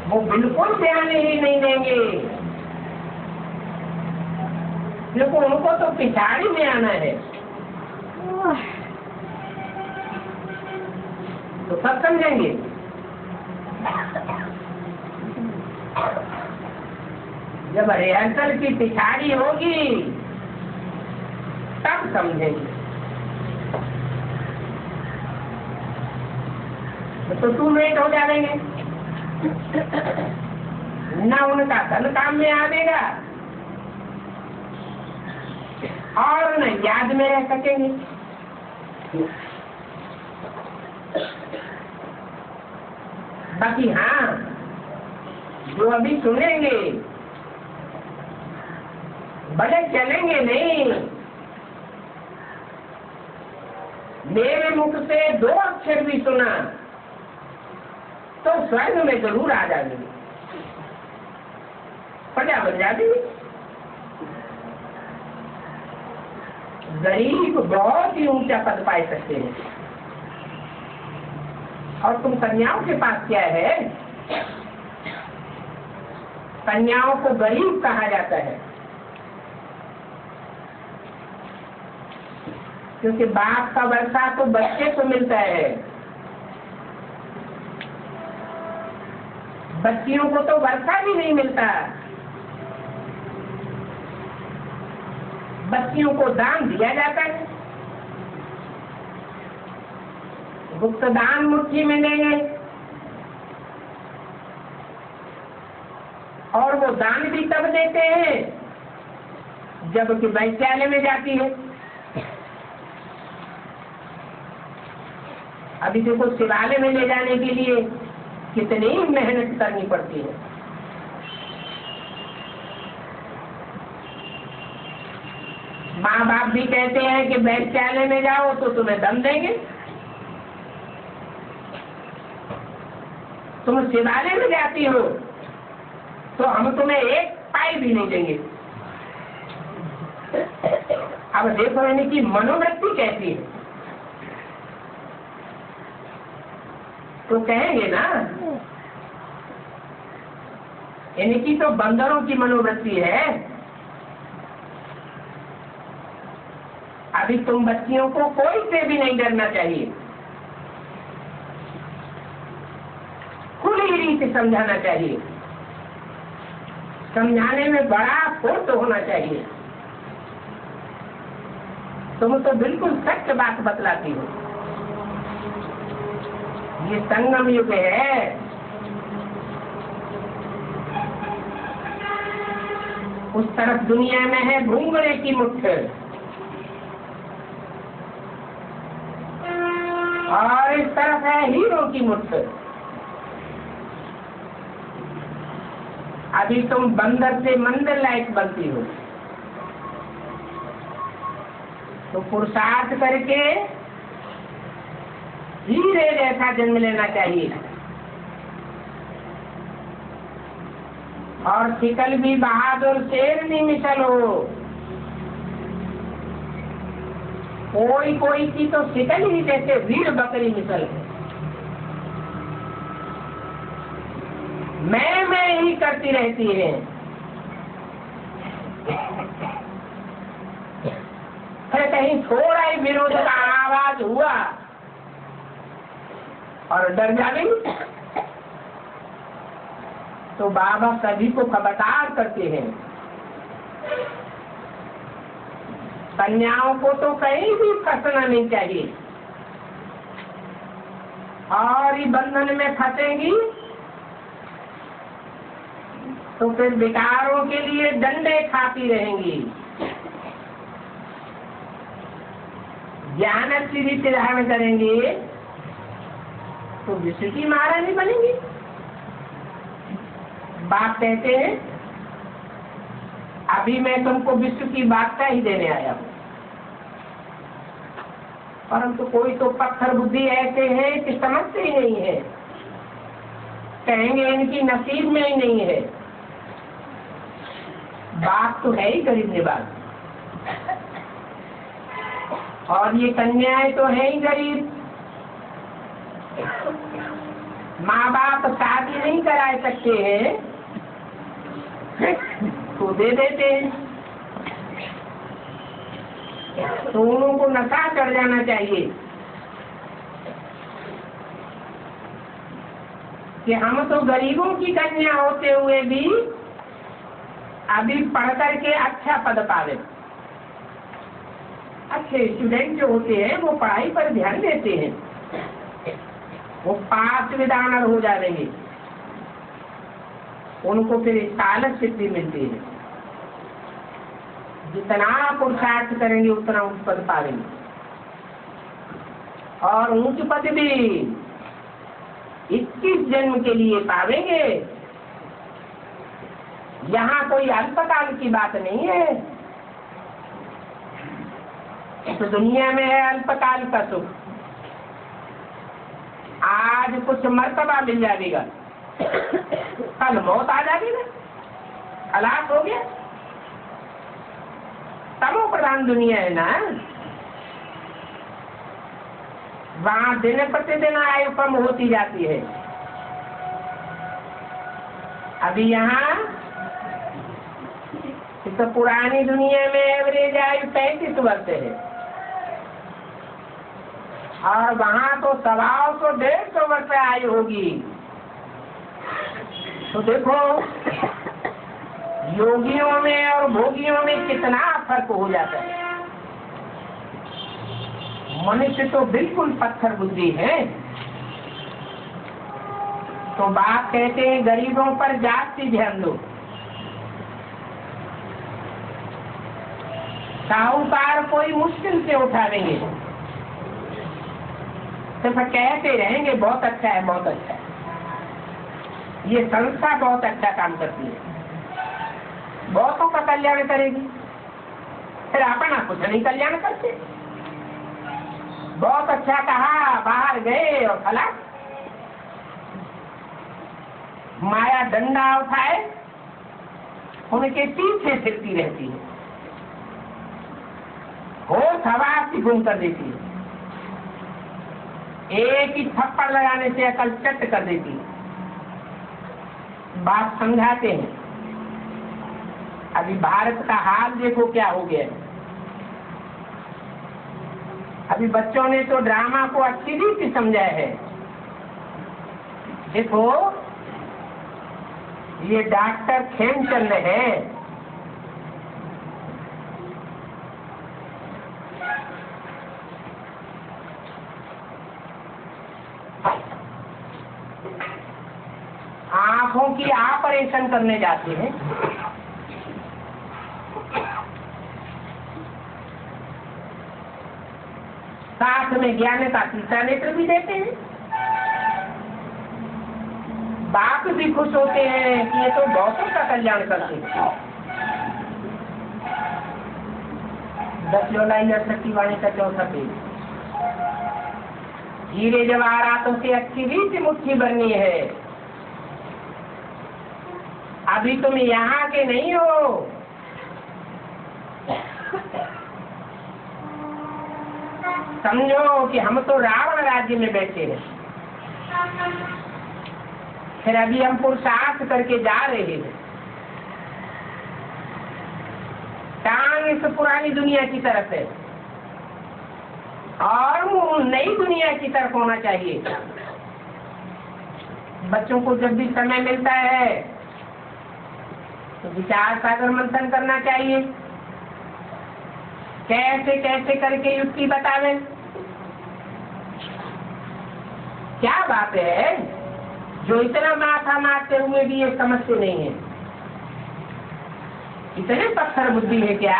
वो बिल्कुल ध्यान ही नहीं देंगे, क्योंकि उनको तो पिछाड़ी में आना है। तो सब समझेंगे। जब रिहर्सल की पिछाड़ी होगी तब समझेंगे। तो 2 मिनट हो जाएंगे, न उनका धन काम में आवेगा और न याद में रह सकेंगे। बाकी हाँ, जो अभी सुनेंगे भले चलेंगे नहीं, मेरे मुख से 2 अक्षर भी सुना तो स्वर्ग में जरूर आ जाएंगे, प्रजा बन जाती। गरीब बहुत ही ऊंचा पद पाए सकते हैं, और तुम कन्याओं के पास क्या है? कन्याओं को गरीब कहा जाता है, क्योंकि बाप का वर्षा तो बच्चे को मिलता है, बच्चियों को तो वर्षा भी नहीं मिलता। बच्चियों को दान दिया जाता है, गुप्त दान मुट्ठी में देंगे, और वो दान भी तब देते हैं जबकि वैश्यालय में जाती है। अभी देखो शिवालय में ले जाने के लिए कितनी मेहनत करनी पड़ती है। माँ बाप भी कहते हैं कि वैश्यालय में जाओ तो तुम्हें दम देंगे, तुम शिवालय में जाती हो तो हम तुम्हें 1 पाई भी नहीं देंगे। अब देखो इनकी मनोवृत्ति कैसी है, तो कहेंगे ना इनकी तो बंदरों की मनोवृत्ति है। अभी तुम बच्चियों को कोई से भी नहीं डरना चाहिए, खुली रीति समझाना चाहिए, समझाने में बड़ा फुर्त होना चाहिए। तुम तो बिल्कुल सच बात बतलाती हो। ये संगम युग है, उस तरफ दुनिया में है भूंगड़े की मुट्ठ, और इस तरफ है हीरो की मुट्ठ। अभी तुम बंदर से मंदिर लायक बनती हो, तो पुरुषार्थ करके हीरे जैसा जन्म लेना चाहिए, और शिकल भी बहादुर शेरनी मिसल हो। कोई कोई की तो शिकल ही जैसे वीर बकरी मिसल है, मैं ही करती रहती है। फिर कहीं थोड़ा ही विरोध का आवाज हुआ और डर जाएंगे, तो बाबा सभी को खबरदार करते हैं। कन्याओं को तो कहीं भी फंसना नहीं चाहिए, और ये बंधन में फंसेंगी तो फिर विकारों के लिए डंडे खाती रहेंगी। ज्ञान अच्छी रीति धारण करेंगे तो विश्व की महारानी बनेंगी। बाप कहते हैं अभी मैं तुमको विश्व की वार्ता ही देने आया हूँ, परंतु कोई तो पत्थर बुद्धि ऐसे हैं कि समझते ही नहीं है, कहेंगे इनकी नसीब में ही नहीं है। बाप तो है ही गरीब निवास, और ये कन्याएं तो है ही गरीब। माँ बाप शादी नहीं कराए सकते हैं तो दे देते हैं, तो उनको नशा चढ़ जाना चाहिए कि हम तो गरीबों की कन्या होते हुए भी अभी पढ़ करके अच्छा पद पावे। अच्छे स्टूडेंट जो होते हैं वो पढ़ाई पर ध्यान देते हैं, वो पास विदानर हो जाएंगे, उनको फिर स्कॉलरशिप भी मिलती है। जितना पुरुषार्थ करेंगे उतना उच्च पद पाएंगे, और ऊंच पद भी 21 जन्म के लिए पावेंगे। यहाँ कोई अल्पकाल की बात नहीं है, तो दुनिया में है अल्पकाल का सुख। आज कुछ मर्तबा मिल जाएगा, कल मौत आ जाएगी ना, हलाक हो गया। तमो प्रधान दुनिया है ना, वहां दिन प्रतिदिन आयु कम होती जाती है। अभी यहाँ तो पुरानी दुनिया में एवरेज आयु 35 वर्ष है, और वहां तो 100-150 वर्ष आयु होगी। तो देखो योगियों में और भोगियों में कितना फर्क हो जाता है। मनुष्य तो बिल्कुल पत्थर बुद्धि है। तो बाप कहते हैं गरीबों पर जाति ध्यान दो। साहूकार कोई मुश्किल से उठा देंगे, तो फिर कहते रहेंगे बहुत अच्छा है, बहुत अच्छा है। ये संस्था बहुत अच्छा काम करती है, बहुतों का कल्याण करेगी, फिर अपना कुछ नहीं कल्याण करते। बहुत अच्छा कहा, बाहर गए और फला माया डंडा उठाए, उनके पीछे फिरती रहती है, होश हवास की गुम कर देती है, एक ही थप्पड़ लगाने से अकल चट कर देती है। बात समझाते हैं। अभी भारत का हाल देखो क्या हो गया है। अभी बच्चों ने तो ड्रामा को अच्छी रीति समझा है। देखो ये डॉक्टर खेमचंद है, आंखों की ऑपरेशन करने जाते हैं। साथ में ज्ञान का तीसरा नेत्र भी देते हैं। बाप भी खुश होते हैं कि ये तो बहुतों का कल्याण करते हैं। 10 जुलाई 68 वाणी का 4था पेज। हीरे जवाहरातों से अच्छी रीति मुट्ठी भरनी है। अभी तुम यहाँ के नहीं हो, समझो कि हम तो रावण राज्य में बैठे हैं। फिर अभी हम पुरुषार्थ करके जा रहे हैं। टांग इस पुरानी दुनिया की तरफ है और नई दुनिया की तरफ होना चाहिए। बच्चों को जब भी समय मिलता है तो विचार सागर मंथन करना चाहिए। कैसे कैसे करके युक्ति बतावे। क्या बात है जो इतना माथा मारते हुए भी ये समझते नहीं है। इतने पत्थर बुद्धि है क्या?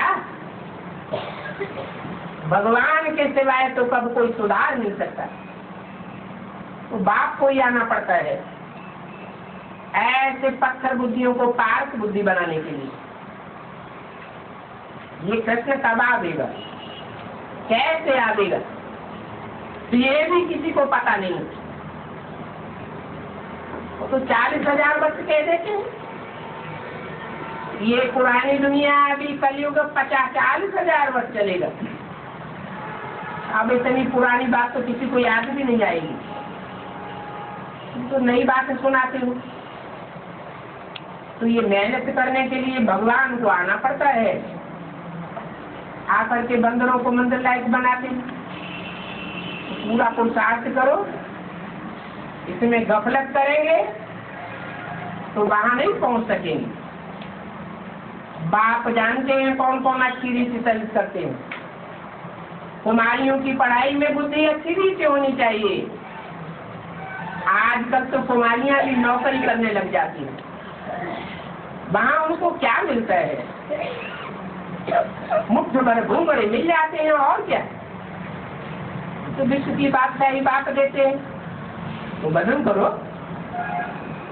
भगवान के सिवाय तो कब कोई सुधार नहीं सकता, तो बाप को ही आना पड़ता है ऐसे पत्थर बुद्धियों को पार्क बुद्धि बनाने के लिए। ये कृष्ण कब आवेगा, कैसे आवेगा, तो ये भी किसी को पता नहीं। तो 40,000 वर्ष कह देते हैं। ये पुरानी दुनिया अभी कलयुग 40,000 वर्ष चलेगा। अब इतनी पुरानी बात तो किसी को याद भी नहीं आएगी, तो नई बातें सुनाते हो। तो ये मेहनत करने के लिए भगवान को आना पड़ता है। आकर के बंदरों को मंदिर लायक बनाते, तो पूरा पुरुषार्थ करो। इसमें गफलत करेंगे तो वहां नहीं पहुंच सकेंगे। बाप जानते हैं कौन कौन अच्छी रीति सर्विस करते हैं। कुमारियों की पढ़ाई में बुद्धि अच्छी रीति होनी चाहिए। आजकल तो कुमारियां भी नौकरी करने लग जाती हैं। वहां उनको क्या मिलता है? मुफ्त भर घूंघरे मिल जाते हैं और क्या। तो विश्व की बादशाही बात देते हैं तो बदन करो।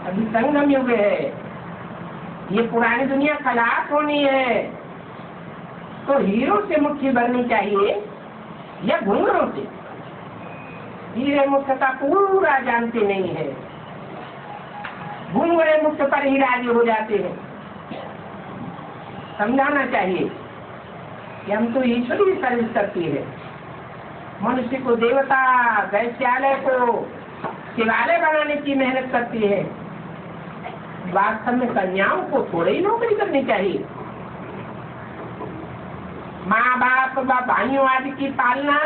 अभी संगम युग है, ये पुरानी दुनिया खलास होनी है। तो हीरो से मुट्ठी भरनी चाहिए या घुंघरों से? हीरे मुक्त का पूरा जानते नहीं है, घुंघरे मुक्त पर ही राजी हो जाते हैं। समझाना चाहिए कि हम तो ईश्वरी सर्विस करती है। मनुष्य को देवता, वैश्यालय को शिवालय बनाने की मेहनत करती है। वास्तव में कन्याओं को थोड़ी ही नौकरी करनी चाहिए। माँ बाप व भाइयों आदि की पालना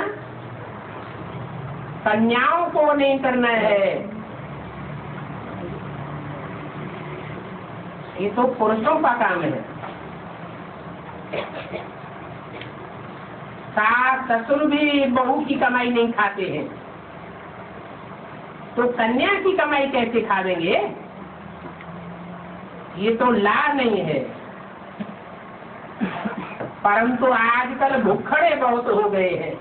कन्याओं को नहीं करना है, ये तो पुरुषों का काम है। सास ससुर भी बहू की कमाई नहीं खाते हैं, तो कन्या की कमाई कैसे खावेंगे? ये तो ला नहीं है। परंतु आजकल भुखड़े बहुत हो गए हैं।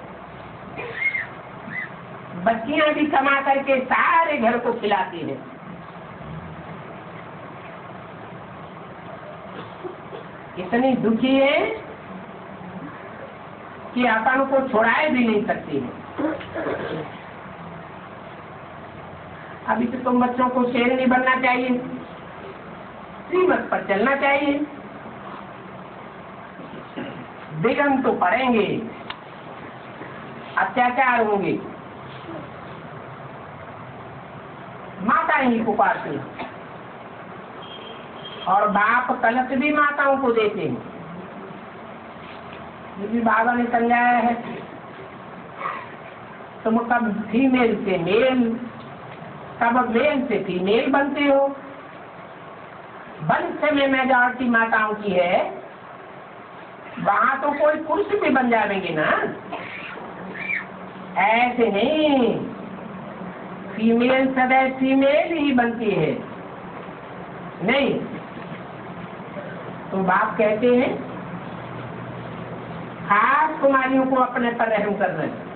बच्चियां भी कमा करके सारे घर को खिलाती हैं। इतनी दुखी है कि अपन को छुड़ाए भी नहीं सकती है। अभी तो तुम बच्चों को शेर नहीं बनना चाहिए, श्रीमत पर चलना चाहिए। विघ्न तो पड़ेंगे, अत्याचार होंगे, माता ही पुकारती है और बाप कलश भी माताओं को देते हैं। ये भी बाबा ने समझाया है। तुम कब फीमेल से मेल, कब मेल से फीमेल बनते हो। वंश में मेजॉरिटी माताओं की है, वहां तो कोई पुरुष भी बन जाएंगे ना। ऐसे नहीं, फीमेल सदैव फीमेल ही बनती है। नहीं तो बाप कहते हैं खास कुमारियों को अपने पर रहम करना है।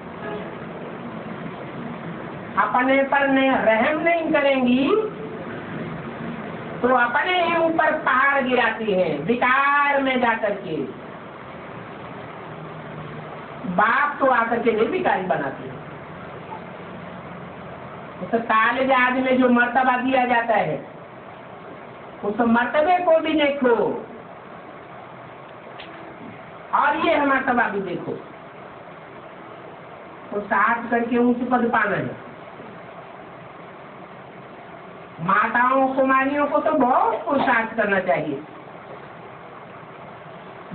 अपने पर रहम नहीं करेंगी तो अपने ही ऊपर पहाड़ गिराती है विकार में जाकर के। बाप तो आकर के निर्विकारी बनाती है। उस कालेज आदि में जो मर्तबा दिया जाता है, उस मर्तबे को भी देखो और ये मर्तबा भी देखो। तो साथ करके ऊंच पद पाना है। माताओं कुमारियों को तो बहुत पुरुषार्थ करना चाहिए,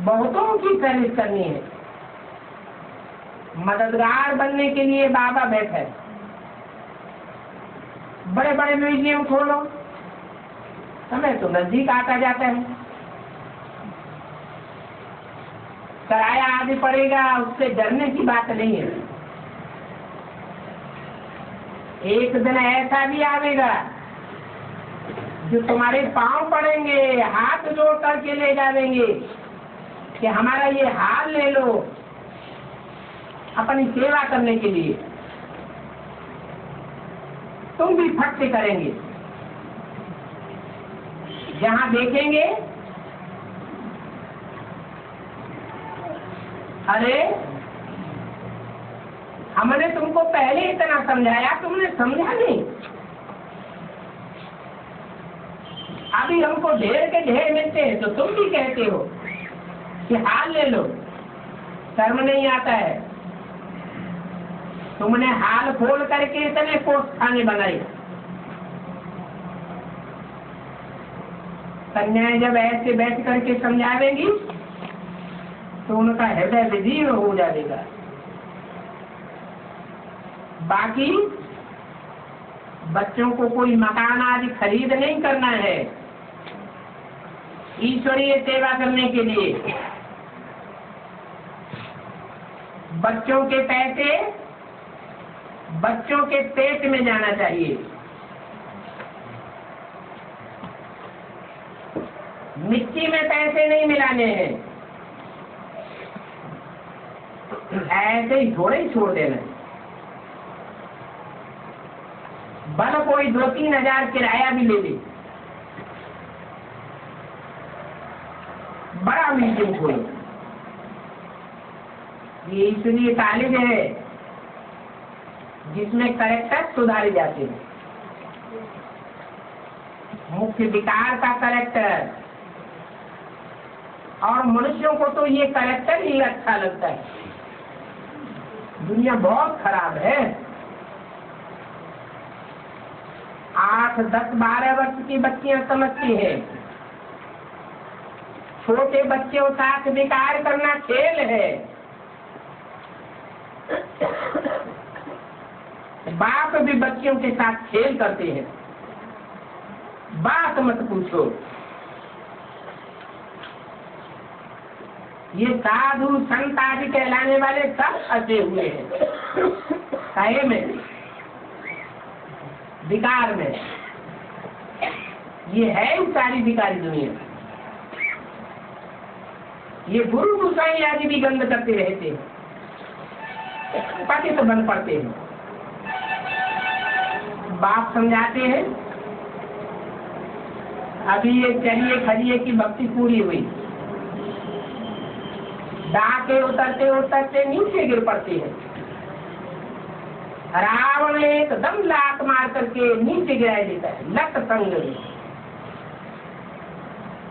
बहुतों की सर्विस करनी है। मददगार बनने के लिए बाबा बैठे हैं। बड़े बड़े म्यूजियम खोलो, समय तो नजदीक आता जाता है। किराया आदि पड़ेगा, उससे डरने की बात नहीं है। एक दिन ऐसा भी आएगा जो तुम्हारे पांव पड़ेंगे, हाथ जोड़ करके ले जाएंगे कि हमारा ये हाल ले लो अपनी सेवा करने के लिए। तुम भी फट से करेंगे। जहां देखेंगे अरे हमने तुमको पहले इतना समझाया, तुमने समझा नहीं। अभी हमको ढेर के ढेर मिलते हैं तो तुम भी कहते हो कि हाल ले लो। शर्म नहीं आता है? तुमने हाल खोल करके इतने पोस्ट खाने बनाए। कन्याएं जब ऐसे बैठ करके समझावेंगी तो उनका हृदय विदीर्ण हो जाएगा। बाकी बच्चों को कोई मकान आदि खरीद नहीं करना है, ईश्वरीय सेवा करने के लिए बच्चों के पैसे बच्चों के पेट में जाना चाहिए। मिट्टी में पैसे नहीं मिलाने हैं, ऐसे ही थोड़े ही छोड़ देना। बल कोई 2-3 हजार किराया भी ले ले, बड़ा म्यूजियम खोलो। ये इसलिए कॉलेज है जिसमें करेक्टर सुधारे जाते हैं। मुख्य विकार का करेक्टर, और मनुष्यों को तो ये करेक्टर ही अच्छा लगता है। दुनिया बहुत खराब है। 8, 10, 12 वर्ष की बच्चियां समझती हैं छोटे बच्चों के साथ विकार करना खेल है। बाप भी बच्चों के साथ खेल करते हैं, बात मत पूछो। ये साधु संत आदि कहलाने वाले सब फंसे हुए हैं काहे में, विकार में। ये है सारी विकारी दुनिया। ये गुरु गोसाई आदि भी गंद करते रहते हैं, पति तो बन पड़ते हैं। बाप समझाते हैं अभी ये चलिए खड़िए की भक्ति पूरी हुई, डाके उतरते उतरते नीचे गिर पड़ते हैं। रावण ने एकदम लात मार करके नीचे गिरा देता है, लत संग में।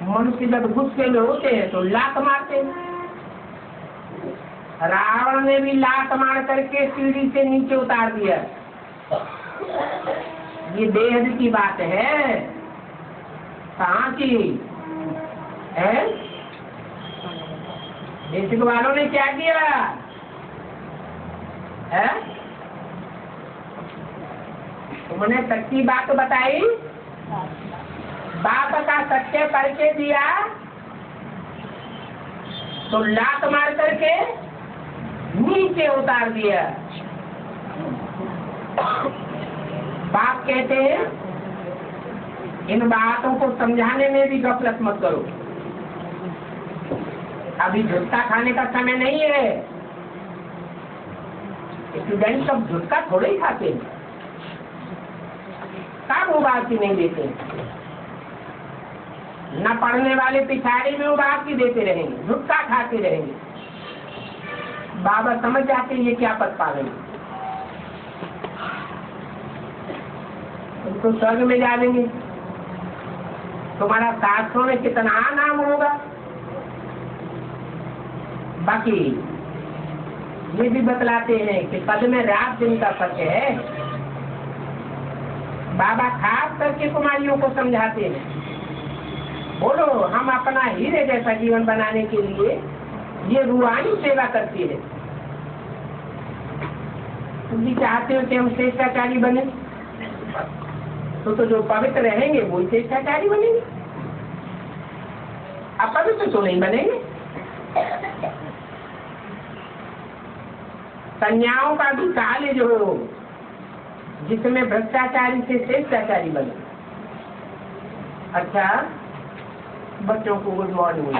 मनुष्य जब गुस्से में होते हैं तो लात मारते हैं। रावण ने भी लात मार करके सीढ़ी से नीचे उतार दिया। ये बेहद की बात है, कहाँ की है? देश वालों ने क्या किया है? तुमने सच्ची बात बताई, बाप का सच्चे परिचय दिया तो लात मार करके नीचे उतार दिया। बाप कहते हैं इन बातों को समझाने में भी गफलत मत करो, अभी झुटका खाने का समय नहीं है। स्टूडेंट सब झुटका थोड़े ही खाते हैं, कब उबाल की नहीं देते। न पढ़ने वाले पिछाड़ी में उबाल की देते रहेंगे, झुटका खाते रहेंगे। बाबा समझ जाते ये क्या पद पालेंगे, तुम तो स्वर्ग में जाएंगे, तुम्हारा शास्त्रों में कितना नाम होगा। बाकी ये भी बतलाते हैं कि पद में रात दिन का फर्क है। बाबा खास करके कुमारियों को समझाते हैं, बोलो हम अपना हीरे जैसा जीवन बनाने के लिए ये रूहानी सेवा करती है। तुम भी चाहते हो कि हम श्रेष्ठाचारी बने, तो जो पवित्र रहेंगे वो श्रेष्ठाचारी बनेंगे, अपवित्र तो नहीं बनेंगे। कन्याओं का भी कॉलेज हो जिसमें भ्रष्टाचारी से श्रेष्ठाचारी बने। अच्छा बच्चों को गुड मॉर्निंग।